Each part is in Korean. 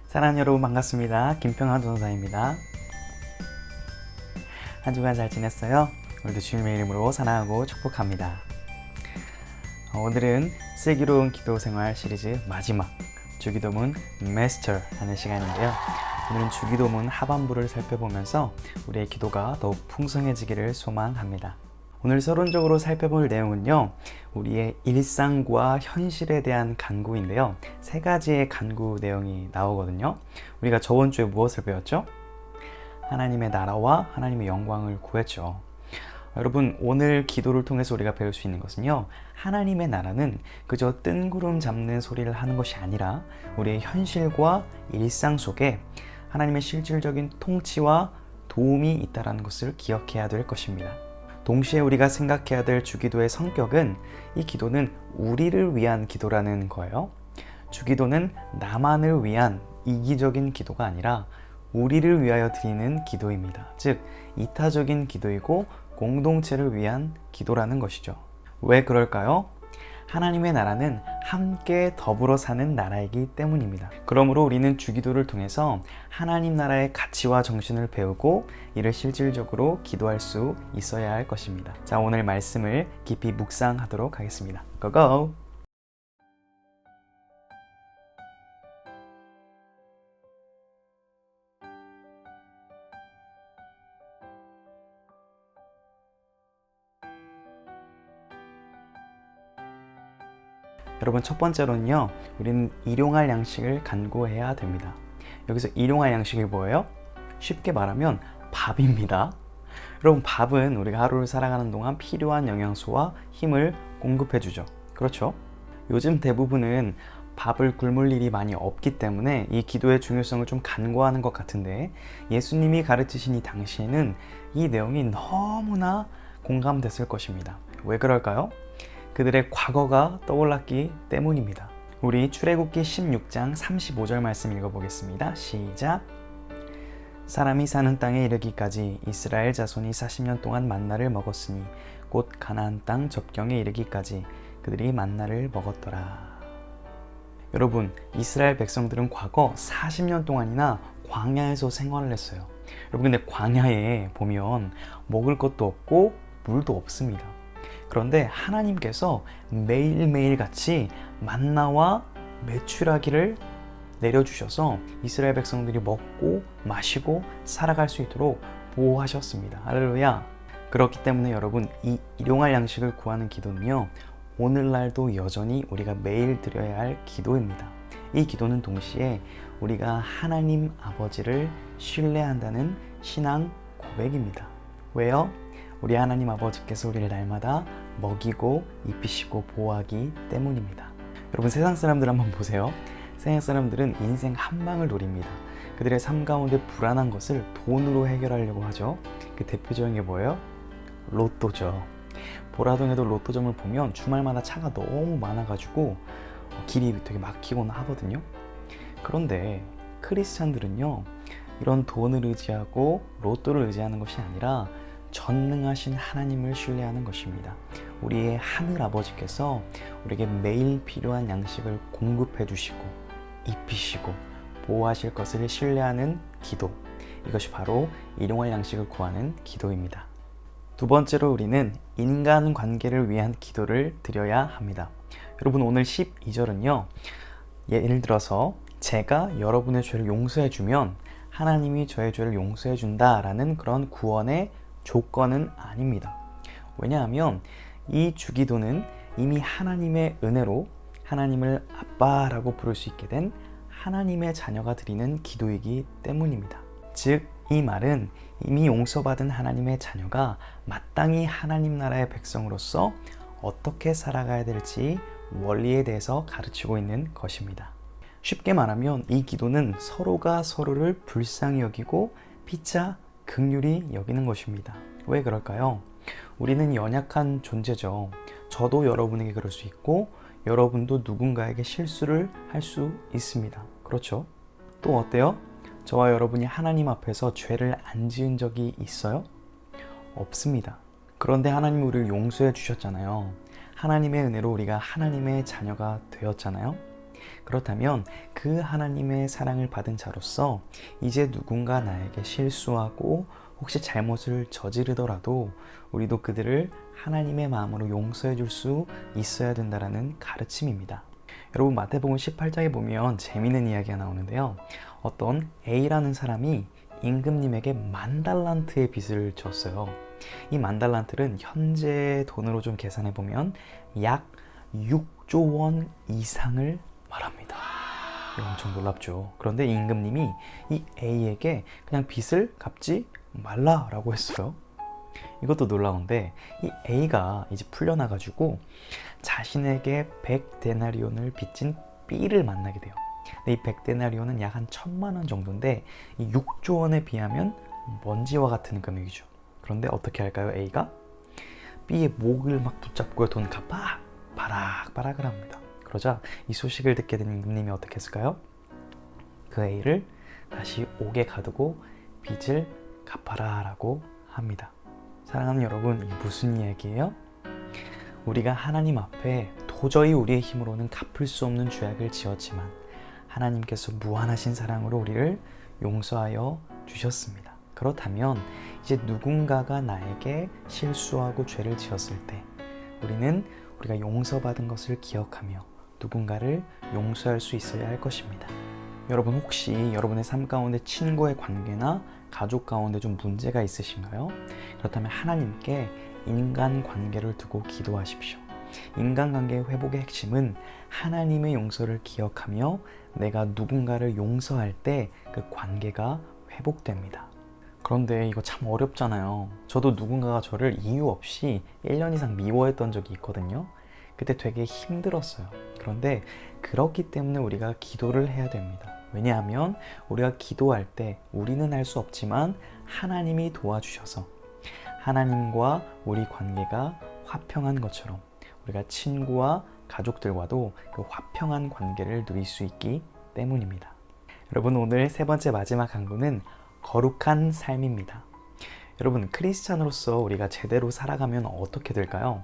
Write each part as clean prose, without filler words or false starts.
사랑하는 여러분 반갑습니다. 김평환 전사입니다. 한 주간 잘 지냈어요? 오늘도 주님의 이름으로 사랑하고 축복합니다. 오늘은 슬기로운 기도생활 시리즈 마지막 주기도문 마스터 하는 시간인데요. 오늘은 주기도문 하반부를 살펴보면서 우리의 기도가 더욱 풍성해지기를 소망합니다. 오늘 서론적으로 살펴볼 내용은요, 우리의 일상과 현실에 대한 간구인데요, 세 가지의 간구 내용이 나오거든요. 우리가 저번 주에 무엇을 배웠죠? 하나님의 나라와 하나님의 영광을 구했죠. 여러분, 오늘 기도를 통해서 우리가 배울 수 있는 것은요, 하나님의 나라는 그저 뜬구름 잡는 소리를 하는 것이 아니라 우리의 현실과 일상 속에 하나님의 실질적인 통치와 도움이 있다는 것을 기억해야 될 것입니다. 동시에 우리가 생각해야 될 주기도의 성격은, 이 기도는 우리를 위한 기도라는 거예요. 주기도는 나만을 위한 이기적인 기도가 아니라 우리를 위하여 드리는 기도입니다. 즉, 이타적인 기도이고 공동체를 위한 기도라는 것이죠. 왜 그럴까요? 하나님의 나라는 함께 더불어 사는 나라이기 때문입니다. 그러므로 우리는 주기도를 통해서 하나님 나라의 가치와 정신을 배우고 이를 실질적으로 기도할 수 있어야 할 것입니다. 자, 오늘 말씀을 깊이 묵상하도록 하겠습니다. 고고! 여러분, 첫 번째로는요, 우리는 일용할 양식을 간구해야 됩니다. 여기서 일용할 양식이 뭐예요? 쉽게 말하면 밥입니다. 여러분, 밥은 우리가 하루를 살아가는 동안 필요한 영양소와 힘을 공급해 주죠. 그렇죠? 요즘 대부분은 밥을 굶을 일이 많이 없기 때문에 이 기도의 중요성을 좀 간과하는 것 같은데, 예수님이 가르치신 이 당시에는 이 내용이 너무나 공감됐을 것입니다. 왜 그럴까요? 그들의 과거가 떠올랐기 때문입니다. 우리 출애굽기 16장 35절 말씀 읽어보겠습니다. 시작! 사람이 사는 땅에 이르기까지 이스라엘 자손이 40년 동안 만나를 먹었으니 곧 가나안 땅 접경에 이르기까지 그들이 만나를 먹었더라. 여러분, 이스라엘 백성들은 과거 40년 동안이나 광야에서 생활을 했어요. 여러분, 근데 광야에 보면 먹을 것도 없고 물도 없습니다. 그런데 하나님께서 매일매일 같이 만나와 메추라기를 내려주셔서 이스라엘 백성들이 먹고 마시고 살아갈 수 있도록 보호하셨습니다. 할렐루야. 그렇기 때문에 여러분, 이 일용할 양식을 구하는 기도는요, 오늘날도 여전히 우리가 매일 드려야 할 기도입니다. 이 기도는 동시에 우리가 하나님 아버지를 신뢰한다는 신앙 고백입니다. 왜요? 우리 하나님 아버지께서 우리를 날마다 먹이고 입히시고 보호하기 때문입니다. 여러분, 세상 사람들 한번 보세요. 세상 사람들은 인생 한 방을 노립니다. 그들의 삶 가운데 불안한 것을 돈으로 해결하려고 하죠. 그 대표적인 게 뭐예요? 로또죠. 보라동에도 로또점을 보면 주말마다 차가 너무 많아가지고 길이 되게 막히거나 하거든요. 그런데 크리스찬들은요, 이런 돈을 의지하고 로또를 의지하는 것이 아니라 전능하신 하나님을 신뢰하는 것입니다. 우리의 하늘 아버지께서 우리에게 매일 필요한 양식을 공급해 주시고 입히시고 보호하실 것을 신뢰하는 기도, 이것이 바로 일용할 양식을 구하는 기도입니다. 두 번째로 우리는 인간관계를 위한 기도를 드려야 합니다. 여러분, 오늘 12절은요, 예를 들어서 제가 여러분의 죄를 용서해 주면 하나님이 저의 죄를 용서해 준다라는 그런 구원의 조건은 아닙니다. 왜냐하면 이 주기도는 이미 하나님의 은혜로 하나님을 아빠라고 부를 수 있게 된 하나님의 자녀가 드리는 기도이기 때문입니다. 즉, 이 말은 이미 용서받은 하나님의 자녀가 마땅히 하나님 나라의 백성으로서 어떻게 살아가야 될지 원리에 대해서 가르치고 있는 것입니다. 쉽게 말하면 이 기도는 서로가 서로를 불쌍히 여기고 피차 긍휼히 여기는 것입니다. 왜 그럴까요? 우리는 연약한 존재죠. 저도 여러분에게 그럴 수 있고 여러분도 누군가에게 실수를 할 수 있습니다. 그렇죠? 또 어때요? 저와 여러분이 하나님 앞에서 죄를 안 지은 적이 있어요? 없습니다. 그런데 하나님이 우리를 용서해 주셨잖아요. 하나님의 은혜로 우리가 하나님의 자녀가 되었잖아요. 그렇다면 그 하나님의 사랑을 받은 자로서 이제 누군가 나에게 실수하고 혹시 잘못을 저지르더라도 우리도 그들을 하나님의 마음으로 용서해 줄 수 있어야 된다는 가르침입니다. 여러분, 마태복음 18장에 보면 재미있는 이야기가 나오는데요. 어떤 A라는 사람이 임금님에게 10,000달란트의 빚을 졌어요. 이 10,000달란트는 현재 돈으로 좀 계산해 보면 약 6조 원 이상을 말합니다. 엄청 놀랍죠. 그런데 임금님이 이 A에게 그냥 빚을 갚지 말라라고 했어요. 이것도 놀라운데 이 A가 이제 풀려나가지고 자신에게 100데나리온을 빚진 B를 만나게 돼요. 이 100데나리온은 약 한 1,000만 원 정도인데 이 6조 원에 비하면 먼지와 같은 금액이죠. 그런데 어떻게 할까요? A가 B의 목을 막 붙잡고 돈 갚아! 바락바락을 합니다. 그러자 이 소식을 듣게 된 임금님이 어떻게 했을까요? 그 A를 다시 옥에 가두고 빚을 갚아라 라고 합니다. 사랑하는 여러분, 이게 무슨 이야기예요? 우리가 하나님 앞에 도저히 우리의 힘으로는 갚을 수 없는 죄악을 지었지만 하나님께서 무한하신 사랑으로 우리를 용서하여 주셨습니다. 그렇다면 이제 누군가가 나에게 실수하고 죄를 지었을 때 우리가 용서받은 것을 기억하며 누군가를 용서할 수 있어야 할 것입니다. 여러분, 혹시 여러분의 삶 가운데 친구의 관계나 가족 가운데 좀 문제가 있으신가요? 그렇다면 하나님께 인간관계를 두고 기도하십시오. 인간관계의 회복의 핵심은 하나님의 용서를 기억하며 내가 누군가를 용서할 때 그 관계가 회복됩니다. 그런데 이거 참 어렵잖아요. 저도 누군가가 저를 이유 없이 1년 이상 미워했던 적이 있거든요. 그때 되게 힘들었어요. 그런데 그렇기 때문에 우리가 기도를 해야 됩니다. 왜냐하면 우리가 기도할 때 우리는 할 수 없지만 하나님이 도와주셔서 하나님과 우리 관계가 화평한 것처럼 우리가 친구와 가족들과도 그 화평한 관계를 누릴 수 있기 때문입니다. 여러분, 오늘 세 번째 마지막 강구는 거룩한 삶입니다. 여러분, 크리스찬으로서 우리가 제대로 살아가면 어떻게 될까요?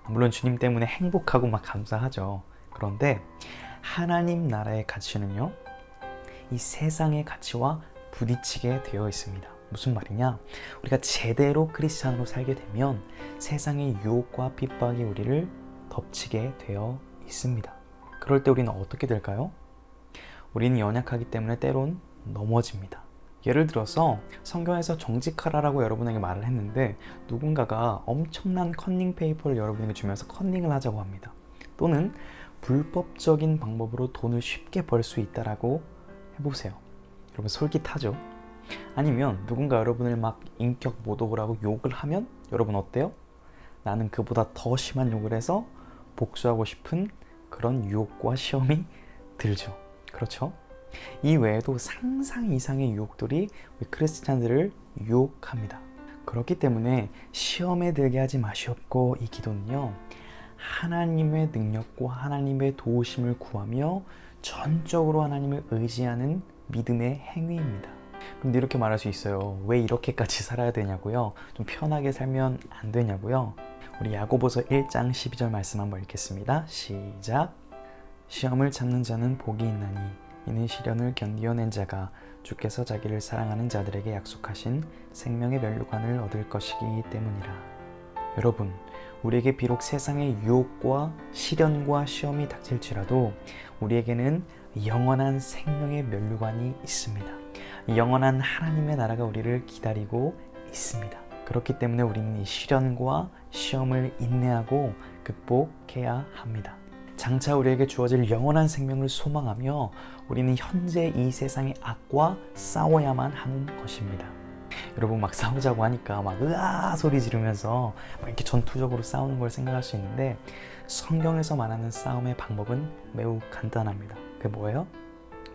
물론 주님 때문에 행복하고 막 감사하죠. 그런데 하나님 나라의 가치는요, 이 세상의 가치와 부딪히게 되어 있습니다. 무슨 말이냐? 우리가 제대로 크리스찬으로 살게 되면 세상의 유혹과 핍박이 우리를 덮치게 되어 있습니다. 그럴 때 우리는 어떻게 될까요? 우리는 연약하기 때문에 때론 넘어집니다. 예를 들어서 성경에서 정직하라라고 여러분에게 말을 했는데 누군가가 엄청난 컨닝 페이퍼를 여러분에게 주면서 컨닝을 하자고 합니다. 또는 불법적인 방법으로 돈을 쉽게 벌 수 있다라고 해보세요. 여러분, 솔깃하죠? 아니면 누군가 여러분을 막 인격 모독을 하고 욕을 하면 여러분 어때요? 나는 그보다 더 심한 욕을 해서 복수하고 싶은 그런 유혹과 시험이 들죠. 그렇죠? 이 외에도 상상 이상의 유혹들이 우리 크리스찬들을 유혹합니다. 그렇기 때문에 시험에 들게 하지 마시옵고, 이 기도는요, 하나님의 능력과 하나님의 도우심을 구하며 전적으로 하나님을 의지하는 믿음의 행위입니다. 근데 이렇게 말할 수 있어요. 왜 이렇게까지 살아야 되냐고요? 좀 편하게 살면 안 되냐고요? 우리 야고보서 1장 12절 말씀 한번 읽겠습니다. 시작. 시험을 참는 자는 복이 있나니 이는 시련을 견디어낸 자가 주께서 자기를 사랑하는 자들에게 약속하신 생명의 면류관을 얻을 것이기 때문이라. 여러분, 우리에게 비록 세상의 유혹과 시련과 시험이 닥칠지라도 우리에게는 영원한 생명의 면류관이 있습니다. 영원한 하나님의 나라가 우리를 기다리고 있습니다. 그렇기 때문에 우리는 이 시련과 시험을 인내하고 극복해야 합니다. 장차 우리에게 주어질 영원한 생명을 소망하며 우리는 현재 이 세상의 악과 싸워야만 하는 것입니다. 여러분, 막 싸우자고 하니까 막 으아 소리 지르면서 막 이렇게 전투적으로 싸우는 걸 생각할 수 있는데 성경에서 말하는 싸움의 방법은 매우 간단합니다. 그게 뭐예요?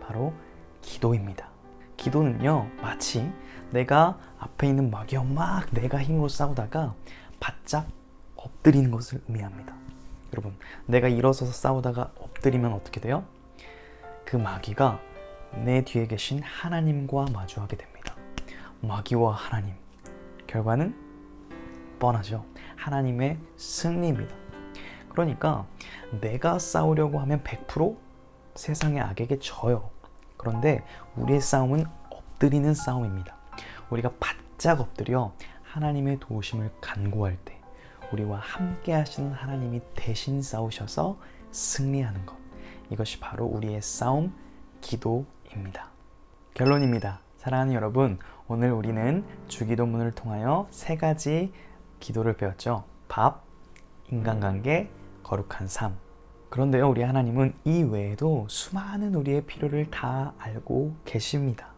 바로 기도입니다. 기도는요, 마치 내가 앞에 있는 마귀와 막 내가 힘으로 싸우다가 바짝 엎드리는 것을 의미합니다. 여러분, 내가 일어서서 싸우다가 엎드리면 어떻게 돼요? 그 마귀가 내 뒤에 계신 하나님과 마주하게 됩니다. 마귀와 하나님, 결과는 뻔하죠. 하나님의 승리입니다. 그러니까 내가 싸우려고 하면 100% 세상의 악에게 져요. 그런데 우리의 싸움은 엎드리는 싸움입니다. 우리가 바짝 엎드려 하나님의 도우심을 간구할 때 우리와 함께 하시는 하나님이 대신 싸우셔서 승리하는 것. 이것이 바로 우리의 싸움, 기도입니다. 결론입니다. 사랑하는 여러분, 오늘 우리는 주기도문을 통하여 3가지 기도를 배웠죠. 밥, 인간관계, 거룩한 삶. 그런데요, 우리 하나님은 이 외에도 수많은 우리의 필요를 다 알고 계십니다.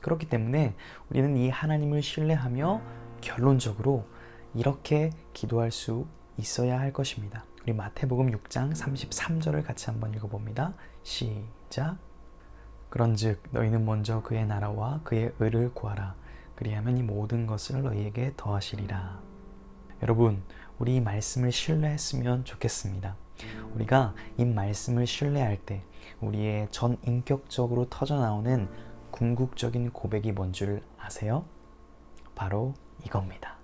그렇기 때문에 우리는 이 하나님을 신뢰하며 결론적으로 이렇게 기도할 수 있어야 할 것입니다. 우리 마태복음 6장 33절을 같이 한번 읽어봅니다. 시작. 그런즉 너희는 먼저 그의 나라와 그의 의를 구하라. 그리하면 이 모든 것을 너희에게 더하시리라. 여러분, 우리 이 말씀을 신뢰했으면 좋겠습니다. 우리가 이 말씀을 신뢰할 때 우리의 전 인격적으로 터져나오는 궁극적인 고백이 뭔 줄 아세요? 바로 이겁니다.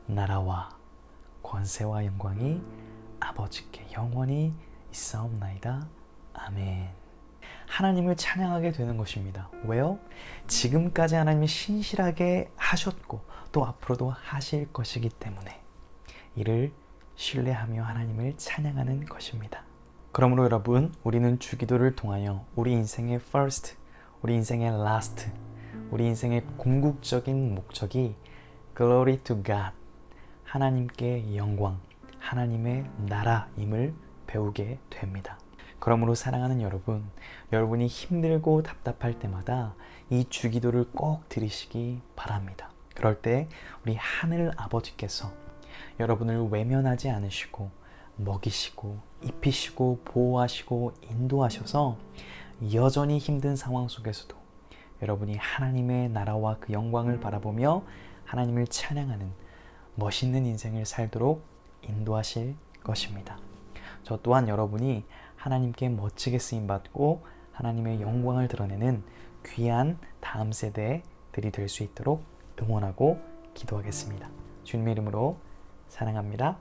나라와 권세와 영광이 아버지께 영원히 있사옵나이다. 아멘. 하나님을 찬양하게 되는 것입니다. 왜요? 지금까지 하나님이 신실하게 하셨고 또 앞으로도 하실 것이기 때문에 이를 신뢰하며 하나님을 찬양하는 것입니다. 그러므로 여러분, 우리는 주기도를 통하여 우리 인생의 first, 우리 인생의 last, 우리 인생의 궁극적인 목적이 glory to God, 하나님께 영광, 하나님의 나라임을 배우게 됩니다. 그러므로 사랑하는 여러분, 여러분이 힘들고 답답할 때마다 이 주기도를 꼭 들으시기 바랍니다. 그럴 때 우리 하늘 아버지께서 여러분을 외면하지 않으시고 먹이시고 입히시고 보호하시고 인도하셔서 여전히 힘든 상황 속에서도 여러분이 하나님의 나라와 그 영광을 바라보며 하나님을 찬양하는 멋있는 인생을 살도록 인도하실 것입니다. 저 또한 여러분이 하나님께 멋지게 쓰임받고 하나님의 영광을 드러내는 귀한 다음 세대들이 될 수 있도록 응원하고 기도하겠습니다. 주님의 이름으로 사랑합니다.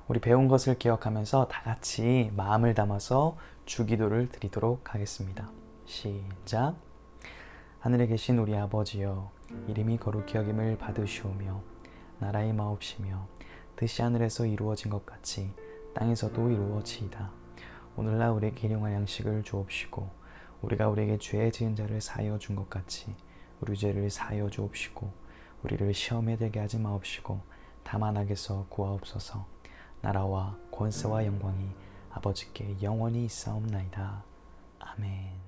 우리 배운 것을 기억하면서 다 같이 마음을 담아서 주기도를 드리도록 하겠습니다. 시작. 하늘에 계신 우리 아버지여, 이름이 거룩히 여김을 받으시오며 나라의 마옵시며 뜻이 하늘에서 이루어진 것 같이 땅에서도 이루어지이다. 오늘날 우리에게 일용할 양식을 주옵시고 우리가 우리에게 죄 지은 자를 사하여 준 것 같이 우리 죄를 사하여 주옵시고 우리를 시험에 들게 하지 마옵시고 다만 악에서 구하옵소서. 나라와 권세와 영광이 아버지께 영원히 있사옵나이다. 아멘.